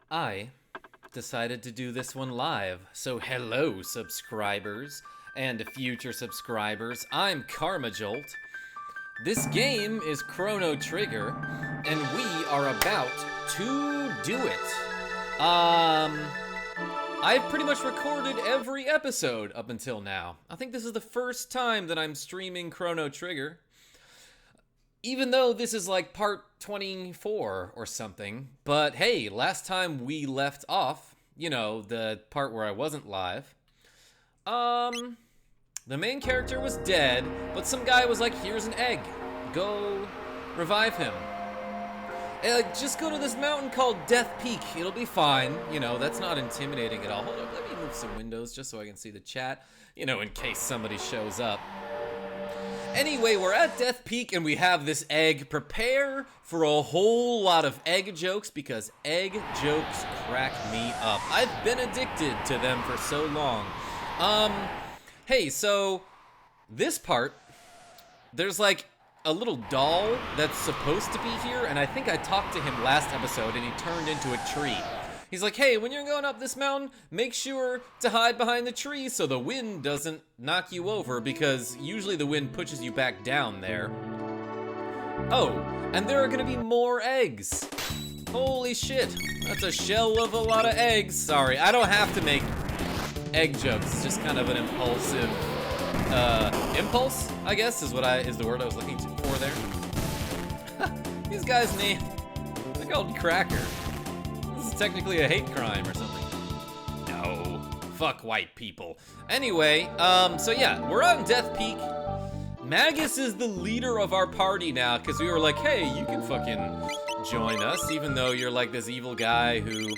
I decided to do this one live. So hello, subscribers and future subscribers. I'm KarmaJolt. This game is Chrono Trigger, and we are about to do it. I've pretty much recorded every episode up until now. I think this is the first time that I'm streaming Chrono Trigger. Even though this is like part 24 or something, but hey, last time we left off, you know, the part where I wasn't live, the main character was dead, but some guy was like, here's an egg, go revive him. Just go to this mountain called Death Peak, it'll be fine, you know, that's not intimidating at all. Hold up, let me move some windows just so I can see the chat, you know, in case somebody shows up. Anyway, we're at Death Peak and we have this egg. Prepare for a whole lot of egg jokes because egg jokes crack me up. I've been addicted to them for so long. Hey, so this part, there's like a little doll that's supposed to be here, and I think I talked to him last episode and he turned into a tree. He's like, hey, when you're going up this mountain, make sure to hide behind the trees so the wind doesn't knock you over, because usually the wind pushes you back down there. Oh, and there are gonna be more eggs. Holy shit, that's a shell of a lot of eggs. Sorry, I don't have to make egg jokes. It's just kind of an impulsive, impulse, I guess, is the word I was looking for there. These guys' name, they're called Cracker. This is technically a hate crime or something. No, fuck white people. Anyway, so yeah, we're on Death Peak. Magus is the leader of our party now, because we were like, hey, you can fucking join us, even though you're like this evil guy who,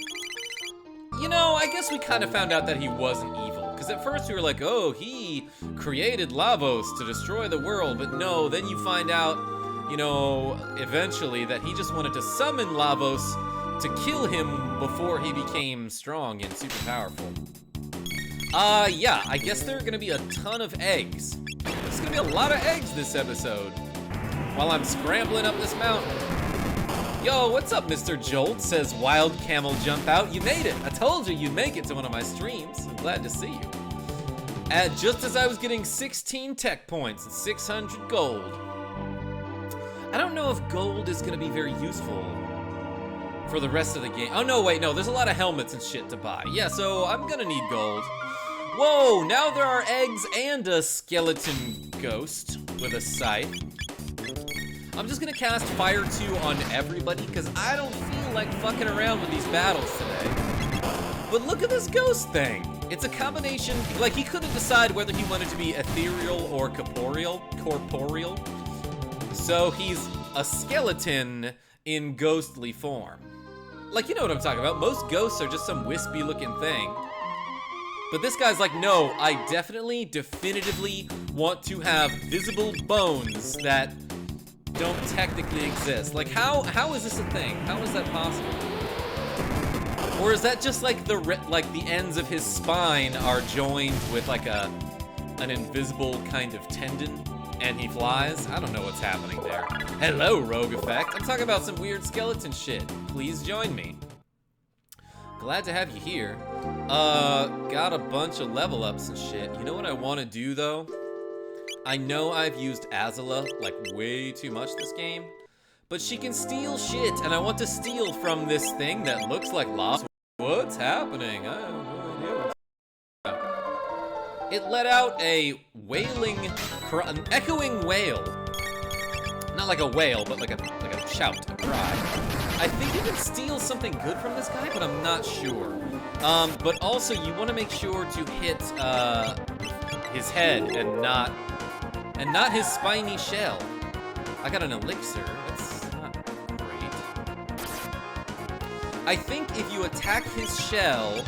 you know, I guess we kind of found out that he wasn't evil. Because at first we were like, oh, he created Lavos to destroy the world, but no, then you find out, you know, eventually that he just wanted to summon Lavos to kill him before he became strong and super powerful. Yeah, I guess there are gonna be a ton of eggs. There's gonna be a lot of eggs this episode while I'm scrambling up this mountain. Yo, what's up, Mr. Jolt? Says Wild Camel Jump Out. You made it. I told you you'd make it to one of my streams. I'm glad to see you. And just as I was getting 16 tech points and 600 gold. I don't know if gold is gonna be very useful for the rest of the game. Oh no, wait, no, there's a lot of helmets and shit to buy. Yeah, so I'm gonna need gold. Whoa, now there are eggs and a skeleton ghost with a scythe. I'm just gonna cast Fire 2 on everybody because I don't feel like fucking around with these battles today. But look at this ghost thing. It's a combination, like he couldn't decide whether he wanted to be ethereal or corporeal. So he's a skeleton in ghostly form. Like, you know what I'm talking about. Most ghosts are just some wispy looking thing. But this guy's like, no, I definitively want to have visible bones that don't technically exist. Like, how is this a thing? How is that possible? Or is that just like the ends of his spine are joined with like an invisible kind of tendon? And he flies? I don't know what's happening there. Hello, Rogue Effect. I'm talking about some weird skeleton shit. Please join me. Glad to have you here. Got a bunch of level ups and shit. You know what I want to do though? I know I've used Azula like way too much this game, but she can steal shit, and I want to steal from this thing that looks like lava. What's happening? I have no idea what's It let out a an echoing wail. Not like a wail, but like a shout, a cry. I think you can steal something good from this guy, but I'm not sure. But also you want to make sure to hit his head and not his spiny shell. I got an elixir. That's not great. I think if you attack his shell,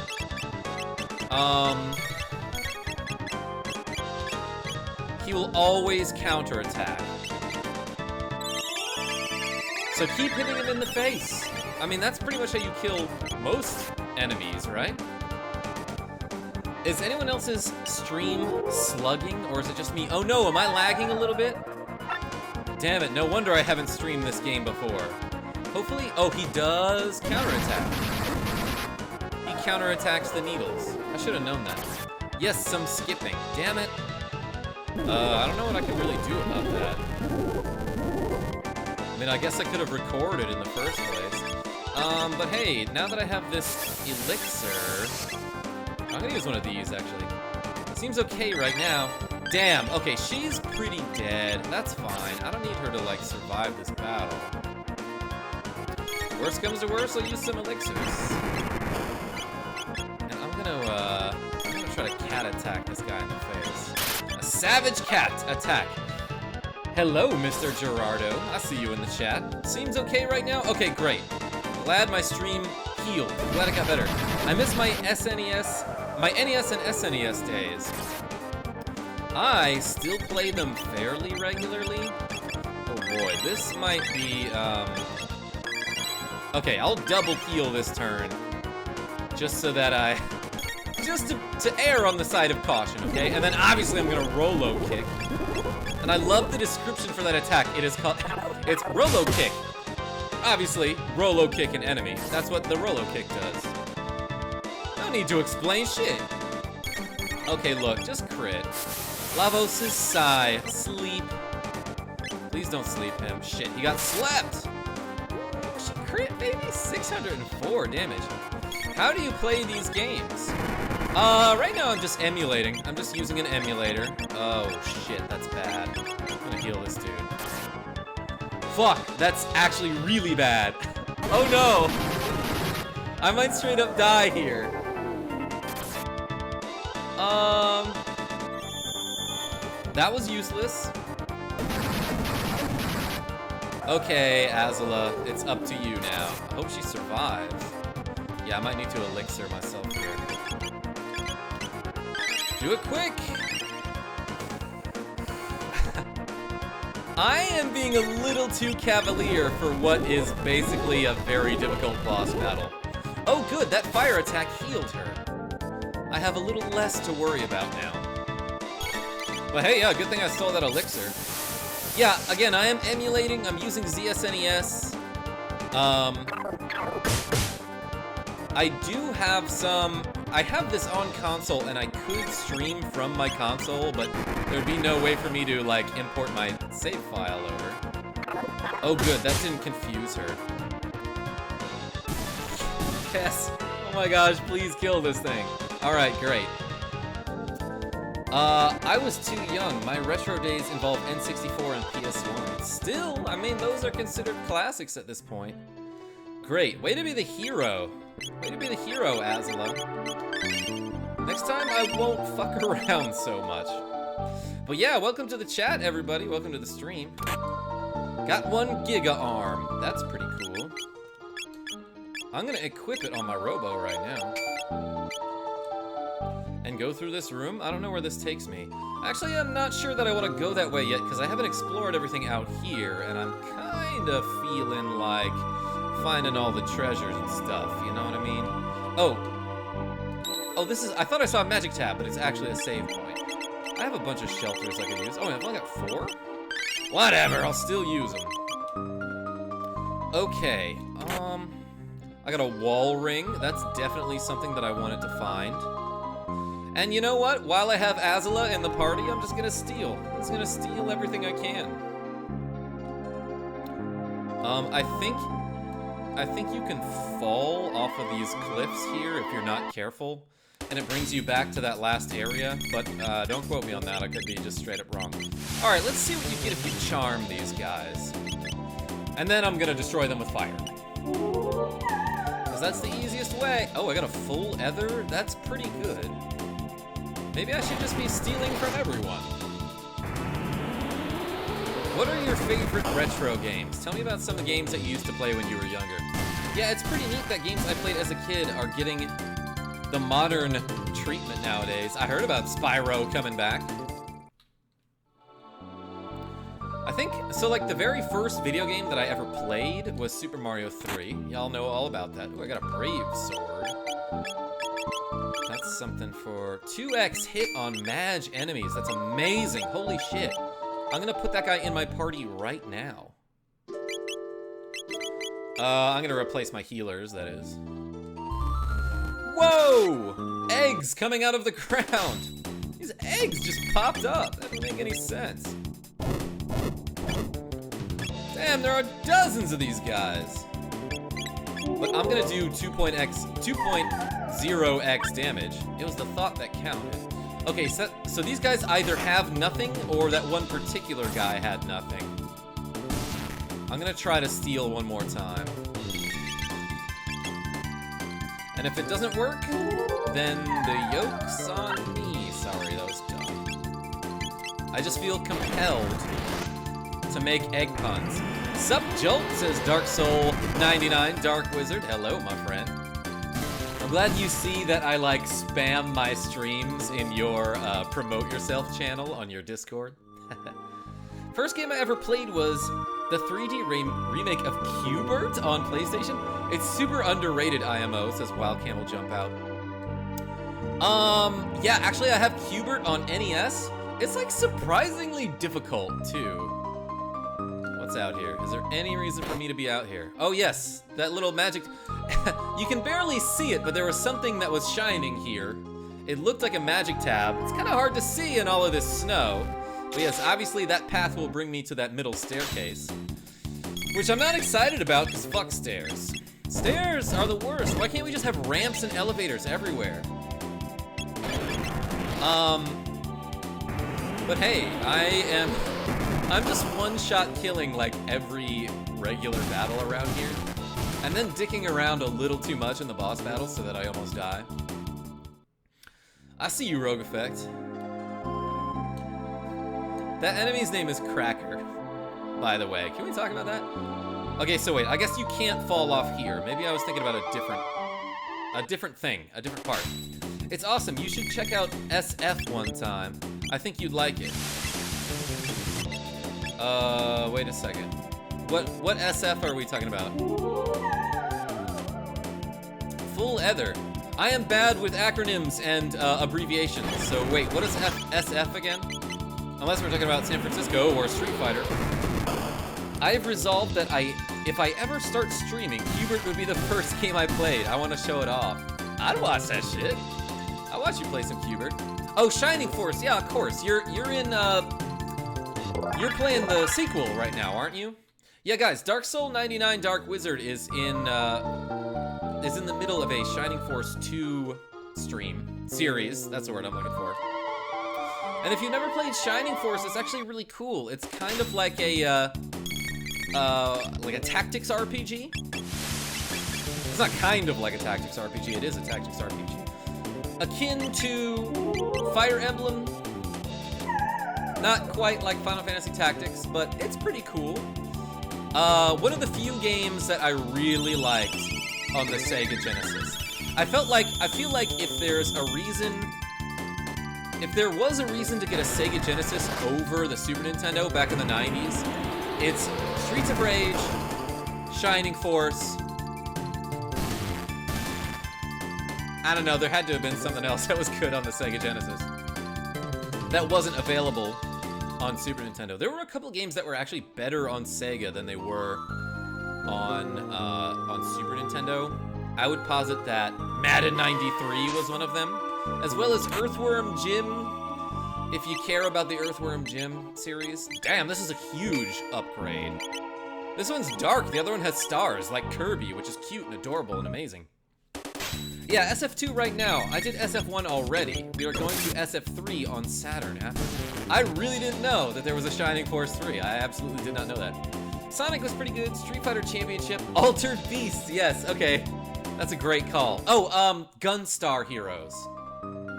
he will always counterattack. So keep hitting him in the face. I mean, that's pretty much how you kill most enemies, right? Is anyone else's stream slugging, or is it just me? Oh no, am I lagging a little bit? Damn it, no wonder I haven't streamed this game before. Hopefully, oh, he does counterattack. counterattacks the needles. I should have known that. Yes, some skipping. Damn it. I don't know what I can really do about that. I mean, I guess I could have recorded in the first place. But hey, now that I have this elixir, I'm gonna use one of these, actually. It seems okay right now. Damn, okay, she's pretty dead. That's fine. I don't need her to, like, survive this battle. Worst comes to worst, I'll use some elixirs. And I'm gonna try to cat attack this guy in the face. A savage cat attack. Hello, Mr. Gerardo. I see you in the chat. Seems okay right now? Okay, great. Glad my stream healed. Glad it got better. I miss my NES and SNES days. I still play them fairly regularly. Oh boy, this might be, okay, I'll double heal this turn. Just so that just to err on the side of caution, okay? And then obviously I'm gonna Rolo kick. And I love the description for that attack. It is called, it's Rolo kick. Obviously, Rolo kick an enemy. That's what the Rolo kick does. No need to explain shit. Okay, look, just crit. Lavos' sigh. Sleep. Please don't sleep him. Shit, he got slept. She crit, baby. 604 damage. How do you play these games? Right now I'm just emulating. I'm just using an emulator. Oh, shit, that's bad. I'm gonna heal this dude. Fuck, that's actually really bad. Oh no! I might straight up die here. That was useless. Okay, Azula, it's up to you now. I hope she survives. Yeah, I might need to elixir myself here. Do it quick! I am being a little too cavalier for what is basically a very difficult boss battle. Oh good, that fire attack healed her. I have a little less to worry about now. But hey, yeah, good thing I stole that elixir. Yeah, again, I am emulating, I'm using ZSNES. I do have some, I have this on console and I could stream from my console, but there'd be no way for me to like import my save file over. Oh good, that didn't confuse her. Yes, oh my gosh, please kill this thing. All right, great. I was too young. My retro days involved N64 and PS1. Still, I mean, those are considered classics at this point. Great, way to be the hero. Way to be the hero, Azula. Next time, I won't fuck around so much. But yeah, welcome to the chat, everybody. Welcome to the stream. Got 1 Giga Arm. That's pretty cool. I'm gonna equip it on my Robo right now. And go through this room. I don't know where this takes me. Actually, I'm not sure that I want to go that way yet, because I haven't explored everything out here, and I'm kind of feeling like finding all the treasures and stuff, you know what I mean? Oh, this is, I thought I saw a magic tab, but it's actually a save point. I have a bunch of shelters I can use. Oh, I've only got 4? Whatever, I'll still use them. Okay, I got a wall ring. That's definitely something that I wanted to find. And you know what? While I have Azula in the party, I'm just gonna steal. I'm just gonna steal everything I can. I think you can fall off of these cliffs here if you're not careful, and it brings you back to that last area, but don't quote me on that, I could be just straight up wrong. Alright, let's see what you get if you charm these guys. And then I'm gonna destroy them with fire. Because that's the easiest way. Oh, I got a full ether? That's pretty good. Maybe I should just be stealing from everyone. What are your favorite retro games? Tell me about some of the games that you used to play when you were younger. Yeah, it's pretty neat that games I played as a kid are getting the modern treatment nowadays. I heard about Spyro coming back. I think, so like the very first video game that I ever played was Super Mario 3. Y'all know all about that. Ooh, I got a Brave Sword. That's something for 2x hit on Mage enemies. That's amazing. Holy shit. I'm gonna put that guy in my party right now. I'm gonna replace my healers, that is. Whoa! Eggs coming out of the ground. These eggs just popped up. That doesn't make any sense. Damn, there are dozens of these guys. But I'm gonna do 2.0x damage. It was the thought that counted. Okay, so these guys either have nothing or that one particular guy had nothing. I'm gonna try to steal one more time. And if it doesn't work, then the yoke's on me. Sorry, that was dumb. I just feel compelled to make egg puns. Sup, Jolt, says Dark Soul 99, Dark Wizard. Hello, my friend. I'm glad you see that I like spam my streams in your promote yourself channel on your Discord. First game I ever played was the 3D remake of Q*bert on PlayStation. It's super underrated, IMO, says Wild Camel Jump Out. Yeah, actually I have Q*bert on NES. It's like surprisingly difficult too. What's out here? Is there any reason for me to be out here? Oh yes, that little magic. You can barely see it, but there was something that was shining here. It looked like a magic tab. It's kind of hard to see in all of this snow. But yes, obviously that path will bring me to that middle staircase. Which I'm not excited about, because fuck stairs. Stairs are the worst. Why can't we just have ramps and elevators everywhere? But hey, I'm just one-shot killing like every regular battle around here. And then dicking around a little too much in the boss battles so that I almost die. I see you, Rogue Effect. That enemy's name is Cracker, by the way. Can we talk about that? Okay, so wait, I guess you can't fall off here. Maybe I was thinking about a different thing, a different part. It's awesome. You should check out SF one time. I think you'd like it. Wait a second. What SF are we talking about? Full Ether. I am bad with acronyms and abbreviations. So wait, what is SF again? Unless we're talking about San Francisco or Street Fighter. I have resolved that if I ever start streaming, Q*bert would be the first game I played. I want to show it off. I'd watch that shit. I watch you play some Q*bert. Oh, Shining Force. Yeah, of course. You're playing the sequel right now, aren't you? Yeah, guys. Dark Soul 99 Dark Wizard is in the middle of a Shining Force 2 series. That's the word I'm looking for. And if you've never played Shining Force, it's actually really cool. It's kind of like a tactics RPG. It's not kind of like a tactics RPG, it is a tactics RPG. Akin to Fire Emblem. Not quite like Final Fantasy Tactics, but it's pretty cool. One of the few games that I really liked on the Sega Genesis. I feel like if there was a reason to get a Sega Genesis over the Super Nintendo back in the 90s, it's Streets of Rage, Shining Force. I don't know, there had to have been something else that was good on the Sega Genesis that wasn't available on Super Nintendo. There were a couple games that were actually better on Sega than they were on Super Nintendo. I would posit that Madden 93 was one of them, as well as Earthworm Jim, if you care about the Earthworm Jim series. Damn, this is a huge upgrade. This one's dark, the other one has stars, like Kirby, which is cute and adorable and amazing. Yeah, SF2 right now. I did SF1 already. We are going to SF3 on Saturn after. I really didn't know that there was a Shining Force 3. I absolutely did not know that. Sonic was pretty good. Street Fighter Championship. Altered Beast, yes, okay. That's a great call. Oh, Gunstar Heroes.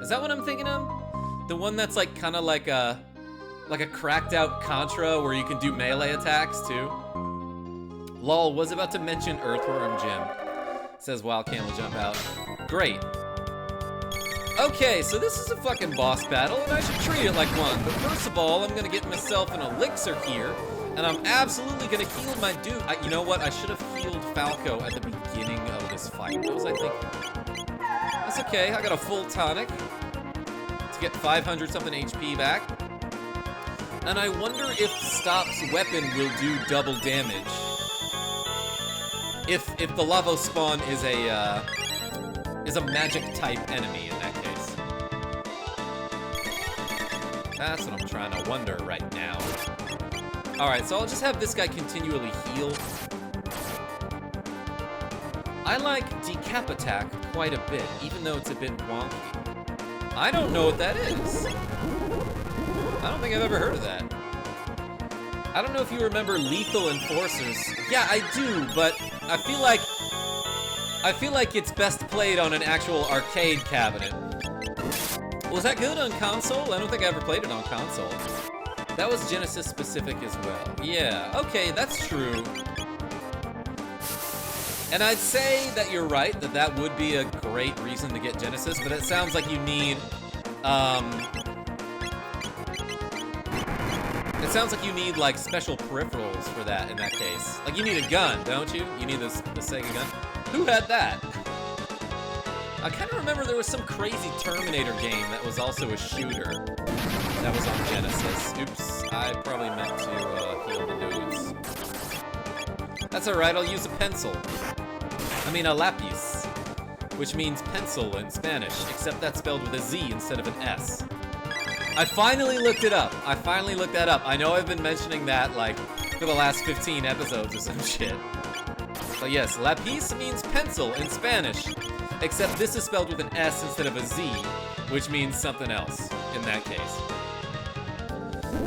Is that what I'm thinking of? The one that's like kind of like a cracked out Contra where you can do melee attacks too. Lol, was about to mention Earthworm Jim. Says Wild Camel Jump Out. Great. Okay, so this is a fucking boss battle and I should treat it like one. But first of all, I'm gonna get myself an elixir here and I'm absolutely gonna heal my dude. You know what? I should have healed Falco at the beginning of this fight. What was I thinking? That's okay, I got a full tonic to get 500 something HP back. And I wonder if Stop's weapon will do double damage. If the Lavos Spawn is a is a magic-type enemy in that case. That's what I'm trying to wonder right now. Alright, so I'll just have this guy continually heal. I like Decap Attack quite a bit, even though it's a bit wonky. I don't know what that is. I don't think I've ever heard of that. I don't know if you remember Lethal Enforcers. Yeah, I do, but I feel like it's best played on an actual arcade cabinet. Was that good on console? I don't think I ever played it on console. That was Genesis specific as well. Yeah, okay, that's true. And I'd say that you're right, that would be a great reason to get Genesis, but it sounds like you need, it sounds like you need, like, special peripherals for that in that case. Like, you need a gun, don't you? You need the Sega gun. Who had that? I kind of remember there was some crazy Terminator game that was also a shooter that was on Genesis. Oops, I probably meant to heal the dudes. That's alright, I'll use a pencil. I mean a lapis, which means pencil in Spanish, except that's spelled with a Z instead of an S. I finally looked it up. I finally looked that up. I know I've been mentioning that, like, for the last 15 episodes or some shit. But yes, lapis means pencil in Spanish, except this is spelled with an S instead of a Z, which means something else in that case.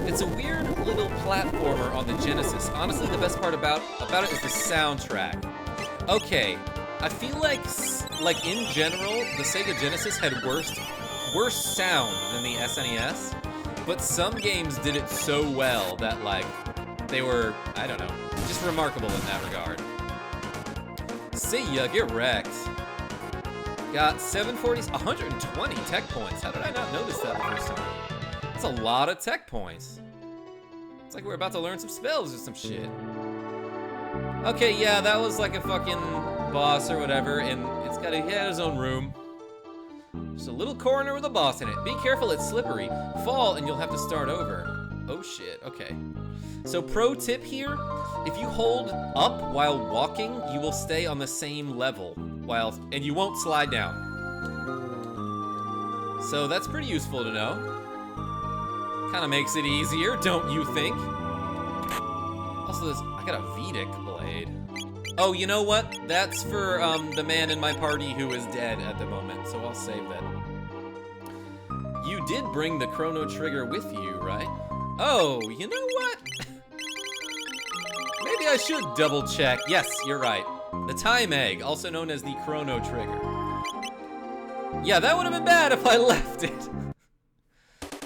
It's a weird little platformer on the Genesis. Honestly, the best part about it is the soundtrack. Okay, I feel like in general, the Sega Genesis had worse sound than the SNES, but some games did it so well that, like, they were, I don't know, just remarkable in that regard. See ya, get wrecked. Got 740s, 120 tech points. How did I not notice that the first time? That's a lot of tech points. It's like we're about to learn some spells or some shit. Okay, yeah, that was like a fucking boss or whatever, and he had his own room. Just a little corner with a boss in it. Be careful, it's slippery. Fall and you'll have to start over. Oh shit, okay. So pro tip here, if you hold up while walking, you will stay on the same level and you won't slide down. So that's pretty useful to know. Kinda makes it easier, don't you think? Also, I got a Vedic blade. Oh, you know what? That's for the man in my party who is dead at the moment, so I'll save that. You did bring the Chrono Trigger with you, right? Oh, you know what? Maybe I should double check. Yes, you're right. The Time Egg, also known as the Chrono Trigger. Yeah, that would have been bad if I left it.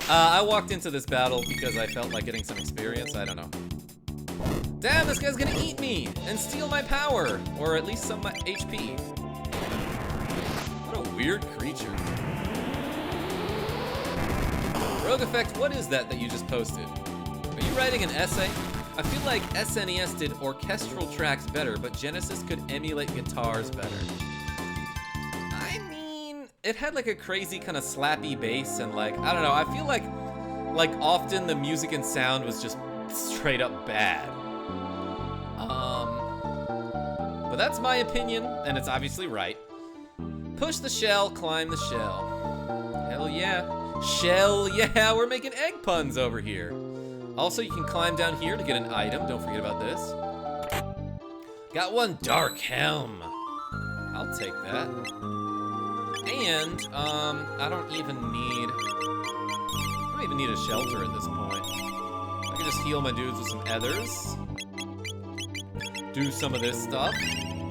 I walked into this battle because I felt like getting some experience, I don't know. Damn, this guy's gonna eat me and steal my power, or at least some of my HP. What a weird creature. Rogue Effect, what is that you just posted? Are you writing an essay? I feel like SNES did orchestral tracks better, but Genesis could emulate guitars better. I mean, it had like a crazy kind of slappy bass and like, I don't know, I feel like often the music and sound was just straight up bad. But that's my opinion, and it's obviously right. Push the shell, climb the shell. Hell yeah. Shell, yeah, we're making egg puns over here. Also, you can climb down here to get an item. Don't forget about this. Got one dark helm. I'll take that. And, I don't even need a shelter at this point. I can just heal my dudes with some ethers. Do some of this stuff.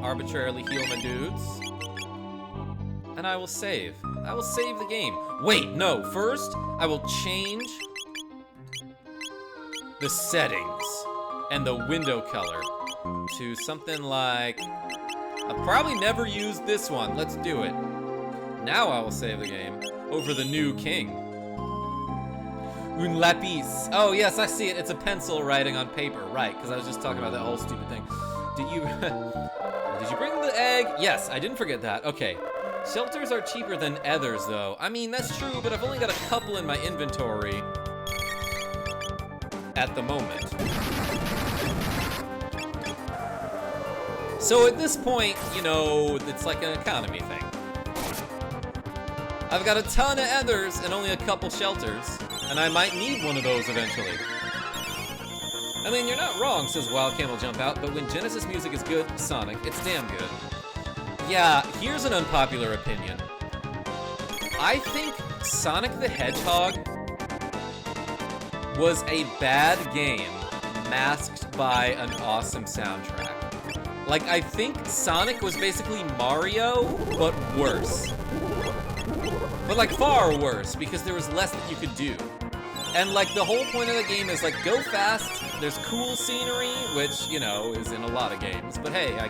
Arbitrarily heal my dudes. And I will save. I will save the game. Wait, no. First, I will change the settings and the window color to something like... I've probably never used this one. Let's do it. Now I will save the game over the new king. Un lapis. Oh, yes, I see it. It's a pencil writing on paper. Right, because I was just talking about that whole stupid thing. Did you bring the egg? Yes, I didn't forget that. Okay. Shelters are cheaper than ethers, though. I mean, that's true, but I've only got a couple in my inventory at the moment. So at this point, you know, it's like an economy thing. I've got a ton of ethers and only a couple shelters, and I might need one of those eventually. I mean, you're not wrong, says Wild Camel Jump Out, but when Genesis music is good, Sonic, it's damn good. Yeah, here's an unpopular opinion. I think Sonic the Hedgehog was a bad game masked by an awesome soundtrack. Like, I think Sonic was basically Mario, but worse. But like far worse, because there was less that you could do. And like the whole point of the game is like go fast, there's cool scenery, which, you know, is in a lot of games. But hey, I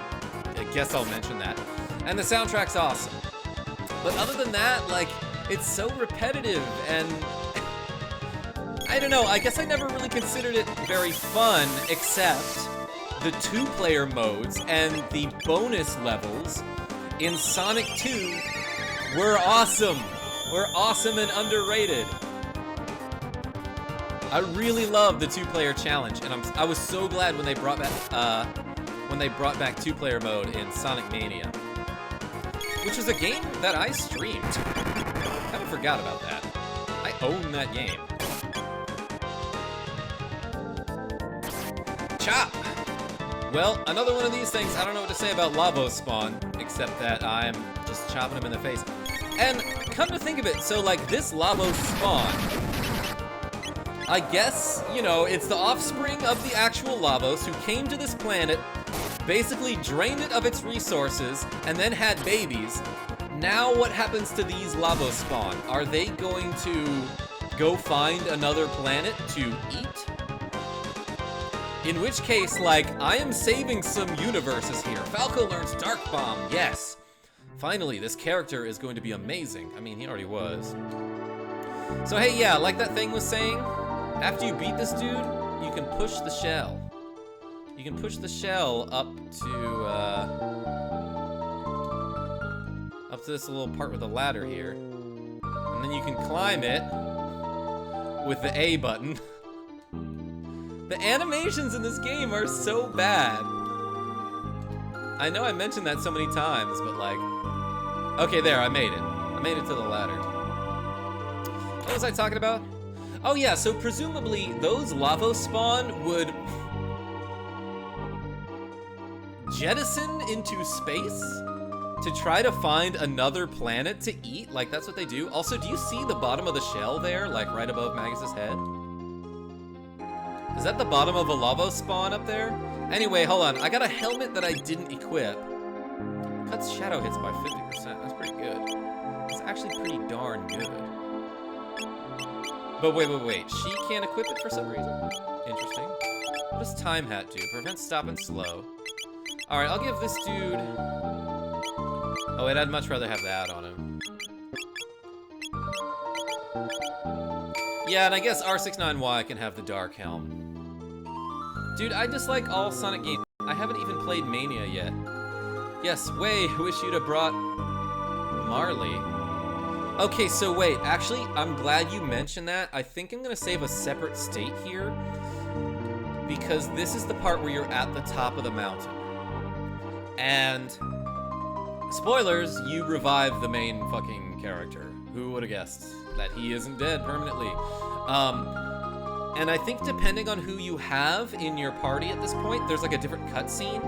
guess I'll mention that. And the soundtrack's awesome. But other than that, like, it's so repetitive and I don't know, I guess I never really considered it very fun, except the 2-player modes and the bonus levels in Sonic 2 were awesome. Were awesome and underrated. I really love the 2-player challenge, and I was so glad when they brought back 2-player mode in Sonic Mania, which was a game that I streamed. Kind of forgot about that. I own that game. Chop! Well, another one of these things, I don't know what to say about Lavos Spawn, except that I'm just chopping him in the face. And come to think of it, so like this Lavos Spawn, I guess, you know, it's the offspring of the actual Lavos who came to this planet, basically drained it of its resources, and then had babies. Now what happens to these Lavos Spawn? Are they going to go find another planet to eat? In which case, like, I am saving some universes here. Falco learns Dark Bomb, yes. Finally, this character is going to be amazing. I mean, he already was. So hey, yeah, like that thing was saying, after you beat this dude, you can push the shell. You can push the shell up to this little part with a ladder here. And then you can climb it with the A button. The animations in this game are so bad. I know I mentioned that so many times, but like... Okay, there, I made it. I made it to the ladder. What was I talking about? Oh yeah, so presumably those Lavos Spawn would jettison into space to try to find another planet to eat. Like, that's what they do. Also, do you see the bottom of the shell there, like right above Magus's head? Is that the bottom of a Lavos Spawn up there? Anyway, hold on. I got a helmet that I didn't equip. Cuts shadow hits by 50%. That's pretty good. It's actually pretty darn good. But wait. She can't equip it for some reason. Interesting. What does Time Hat do? Prevent stop and slow. Alright, I'll give this dude... Oh wait, I'd much rather have that on him. Yeah, and I guess R69Y can have the Dark Helm. Dude, I dislike all Sonic games. I haven't even played Mania yet. Yes, Way, wish you'd have brought Marley. Okay, so wait, actually, I'm glad you mentioned that. I think I'm gonna save a separate state here, because this is the part where you're at the top of the mountain. And, spoilers, you revive the main fucking character. Who would have guessed that he isn't dead permanently? And I think depending on who you have in your party at this point, there's like a different cutscene.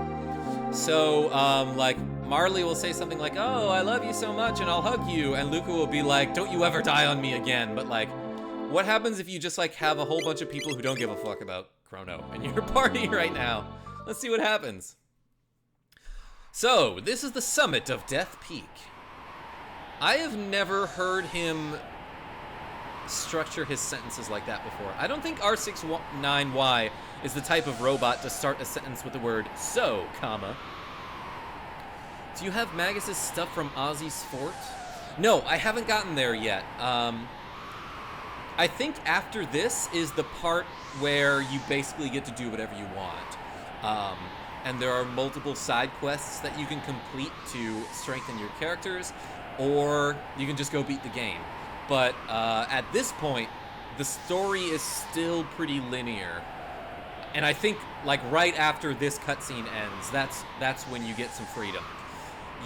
So, like, Marley will say something like, oh, I love you so much and I'll hug you. And Luca will be like, don't you ever die on me again. But like, what happens if you just like have a whole bunch of people who don't give a fuck about Crono in your party right now? Let's see what happens. So, this is the summit of Death Peak. I have never heard him structure his sentences like that before. I don't think R69Y is the type of robot to start a sentence with the word so, comma. Do you have Magus's stuff from Ozzy's fort? No, I haven't gotten there yet. I think after this is the part where you basically get to do whatever you want. And there are multiple side quests that you can complete to strengthen your characters, or you can just go beat the game. But at this point, the story is still pretty linear. And I think, like, right after this cutscene ends, that's when you get some freedom.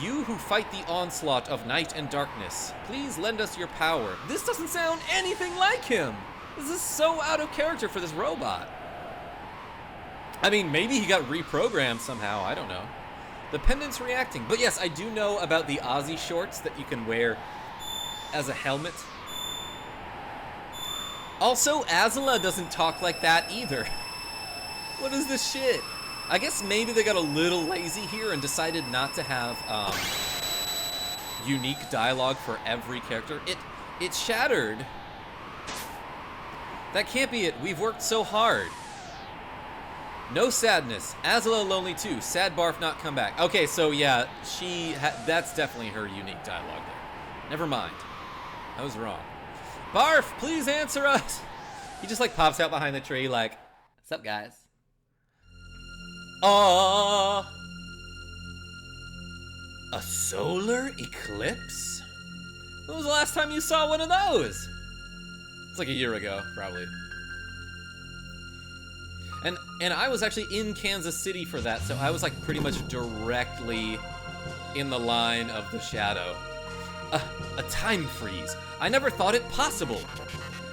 You who fight the onslaught of night and darkness, please lend us your power. This doesn't sound anything like him. This is so out of character for this robot. I mean, maybe he got reprogrammed somehow, I don't know. The pendant's reacting. But yes, I do know about the Ozzy shorts that you can wear as a helmet. Also, Azula doesn't talk like that either. What is this shit? I guess maybe they got a little lazy here and decided not to have unique dialogue for every character. It shattered. That can't be it. We've worked so hard. No sadness. Azula lonely too. Sad barf not come back. Okay, so yeah, that's definitely her unique dialogue there. Never mind. I was wrong. Barf, please answer us. He just like pops out behind the tree like, what's up, guys? A solar eclipse? When was the last time you saw one of those? It's like a year ago, probably. And I was actually in Kansas City for that, so I was like pretty much directly in the line of the shadow. A time freeze. I never thought it possible.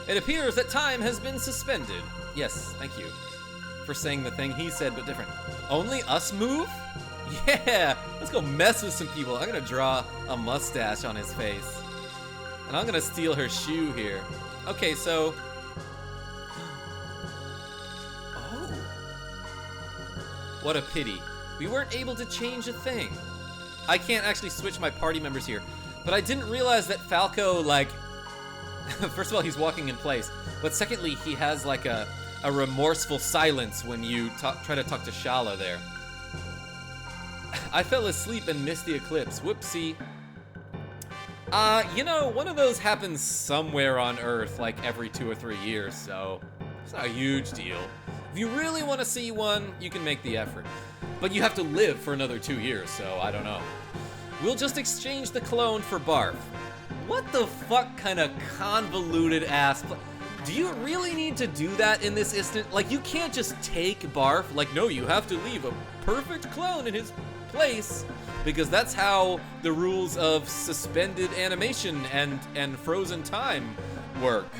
It appears that time has been suspended. Yes, thank you for saying the thing he said, but different. Only us move? Yeah, let's go mess with some people. I'm gonna draw a mustache on his face. And I'm gonna steal her shoe here. Okay, so... Oh. What a pity. We weren't able to change a thing. I can't actually switch my party members here. But I didn't realize that Falco, like... First of all, he's walking in place. But secondly, he has like a remorseful silence when you try to talk to Shala there. I fell asleep and missed the eclipse. Whoopsie. You know, one of those happens somewhere on Earth like every 2 or 3 years, so it's not a huge deal. If you really want to see one, you can make the effort. But you have to live for another 2 years, so I don't know. We'll just exchange the clone for Barf. What the fuck kind of convoluted ass... Do you really need to do that in this instant? Like, you can't just take Barf. Like, no, you have to leave a perfect clone in his place. Because that's how the rules of suspended animation and frozen time work.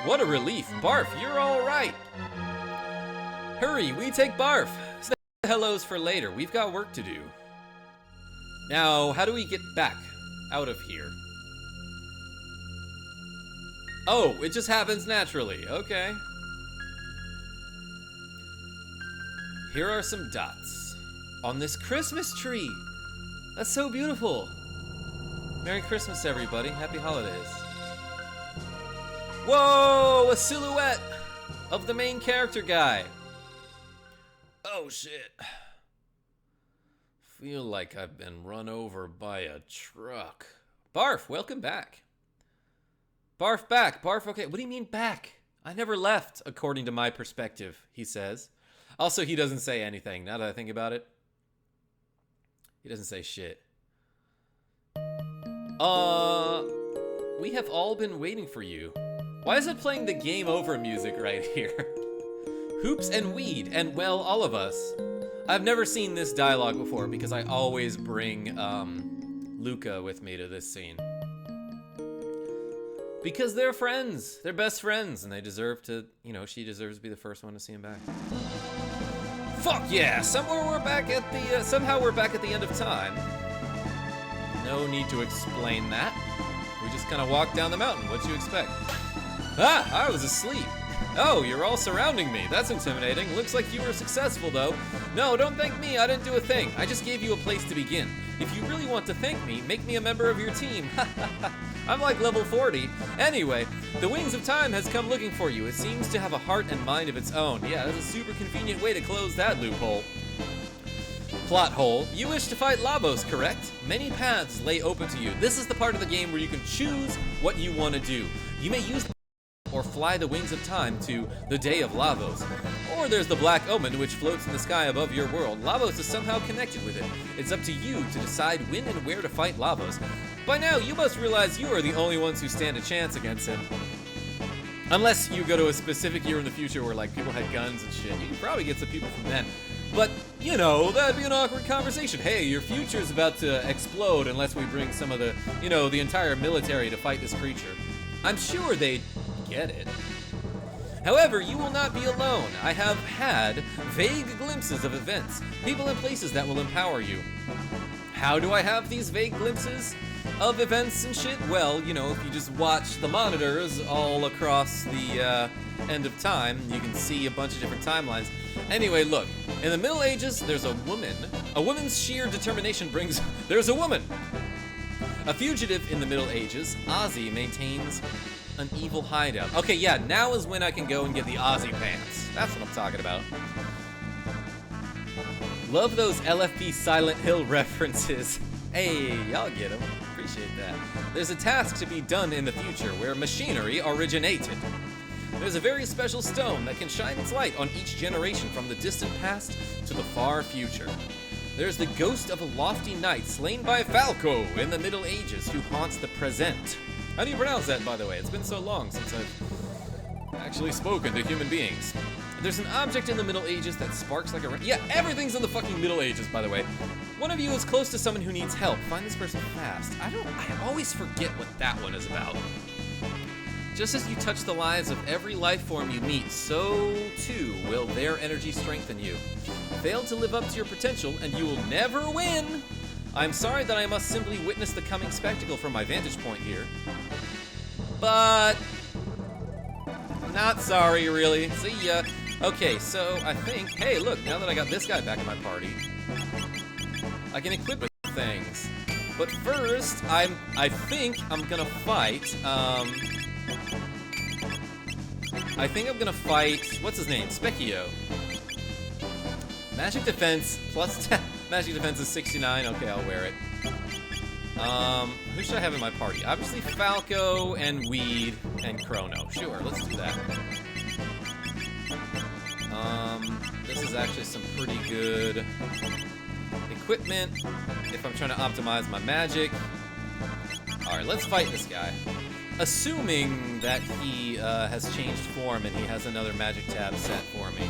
What a relief. Barf, you're all right. Hurry, we take Barf. Save the hellos for later. We've got work to do. Now, how do we get back out of here? Oh, it just happens naturally. Okay. Here are some dots on this Christmas tree. That's so beautiful. Merry Christmas, everybody. Happy holidays. Whoa, a silhouette of the main character guy. Oh, shit. Feel like I've been run over by a truck. Barf, welcome back. Barf back. Barf, okay. What do you mean back? I never left, according to my perspective, he says. Also, he doesn't say anything, now that I think about it. He doesn't say shit. We have all been waiting for you. Why is it playing the game over music right here? Hoops and weed, and well, all of us. I've never seen this dialogue before because I always bring Luca with me to this scene. Because they're friends. They're best friends, and they deserve to, you know, she deserves to be the first one to see him back. Fuck yeah! Somehow we're back at the end of time. No need to explain that. We just kind of walked down the mountain. What'd you expect? Ah! I was asleep. Oh, you're all surrounding me. That's intimidating. Looks like you were successful, though. No, don't thank me. I didn't do a thing. I just gave you a place to begin. If you really want to thank me, make me a member of your team. I'm like level 40. Anyway, the Wings of Time has come looking for you. It seems to have a heart and mind of its own. Yeah, that's a super convenient way to close that loophole. Plot hole. You wish to fight Lavos, correct? Many paths lay open to you. This is the part of the game where you can choose what you want to do. You may use or fly the Wings of Time to the Day of Lavos. Or there's the Black Omen, which floats in the sky above your world. Lavos is somehow connected with it. It's up to you to decide when and where to fight Lavos. By now, you must realize you are the only ones who stand a chance against him. Unless you go to a specific year in the future where like people had guns and shit. You can probably get some people from then. But, you know, that'd be an awkward conversation. Hey, your future's about to explode unless we bring some of the, you know, the entire military to fight this creature. I'm sure they'd get it. However, you will not be alone. I have had vague glimpses of events, people and places that will empower you. How do I have these vague glimpses of events and shit? Well, you know, if you just watch the monitors all across the end of time, you can see a bunch of different timelines. Anyway, look, in the Middle Ages, there's a woman. A woman's sheer determination brings... There's a woman! A fugitive in the Middle Ages, Ozzy maintains an evil hideout. Okay, yeah, now is when I can go and get the Ozzy pants. That's what I'm talking about. Love those LFP Silent Hill references. Hey, y'all get them. Appreciate that. There's a task to be done in the future where machinery originated. There's a very special stone that can shine its light on each generation from the distant past to the far future. There's the ghost of a lofty knight slain by Falco in the Middle Ages who haunts the present. How do you pronounce that, by the way? It's been so long since I've actually spoken to human beings. There's an object in the Middle Ages that sparks like a... Yeah, everything's in the fucking Middle Ages, by the way. One of you is close to someone who needs help. Find this person fast. I always forget what that one is about. Just as you touch the lives of every life form you meet, so too will their energy strengthen you. Fail to live up to your potential, and you will never win. I'm sorry that I must simply witness the coming spectacle from my vantage point here. But... not sorry, really. See ya. Okay, so I think... Hey, look, now that I got this guy back in my party, I can equip with things. But first, I think I'm gonna fight, I think I'm gonna fight... What's his name? Specchio. Magic defense plus 10. Magic defense is 69. Okay, I'll wear it. Who should I have in my party? Obviously Falco and Weed and Chrono. Sure, let's do that. This is actually some pretty good equipment if I'm trying to optimize my magic. Alright, let's fight this guy. Assuming that he has changed form and he has another magic tab set for me.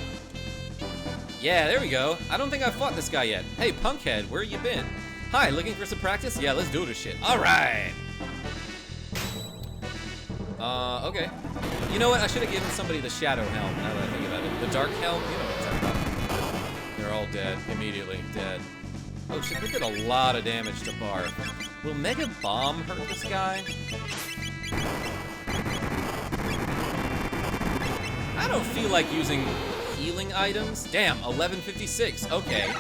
Yeah, there we go. I don't think I've fought this guy yet. Hey, Punkhead, where you been? Hi, looking for some practice? Yeah, let's do this shit. Alright! Okay. You know what? I should have given somebody the Shadow Helm, now that I think about it. The Dark Helm? You know what I'm talking about. They're all dead. Immediately dead. Oh shit, we did a lot of damage to Barb. Will Mega Bomb hurt this guy? I don't feel like using healing items. Damn, 1156. Okay.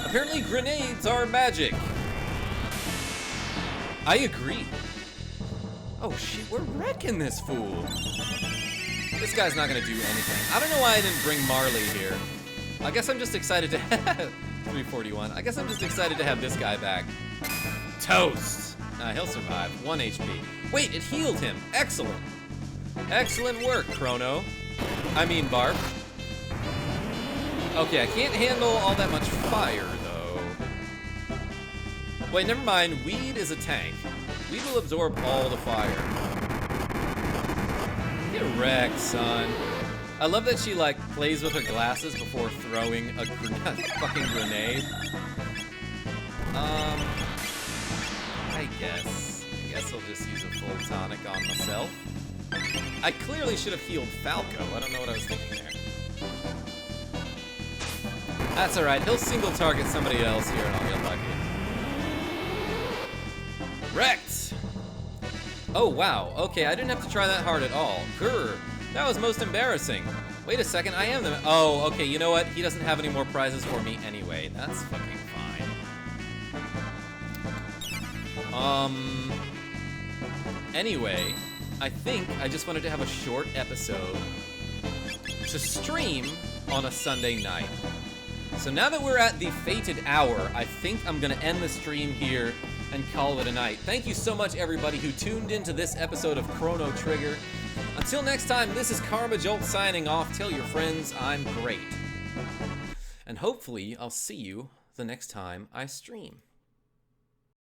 Apparently grenades are magic. I agree. Oh shit, we're wrecking this fool. This guy's not gonna do anything. I don't know why I didn't bring Marley here. I guess I'm just excited to have 341. I guess I'm just excited to have this guy back. Toast. He'll survive. 1 HP. Wait, it healed him. Excellent. Excellent work, Chrono. I mean, Barb. Okay, I can't handle all that much fire, though. Wait, never mind. Weed is a tank. Weed will absorb all the fire. Get wrecked, son. I love that she, like, plays with her glasses before throwing a fucking grenade. I guess I'll just use a full tonic on myself. I clearly should have healed Falco. I don't know what I was thinking there. That's alright. He'll single target somebody else here and I'll get lucky. Wrecked! Oh, wow. Okay, I didn't have to try that hard at all. Grr. That was most embarrassing. Wait a second, I am the... Oh, okay, you know what? He doesn't have any more prizes for me anyway. That's fucking fine. Anyway, I think I just wanted to have a short episode to stream on a Sunday night. So now that we're at the fated hour, I think I'm gonna end the stream here and call it a night. Thank you so much, everybody who tuned into this episode of Chrono Trigger. Until next time, this is KarmaJolt signing off. Tell your friends I'm great. And hopefully, I'll see you the next time I stream.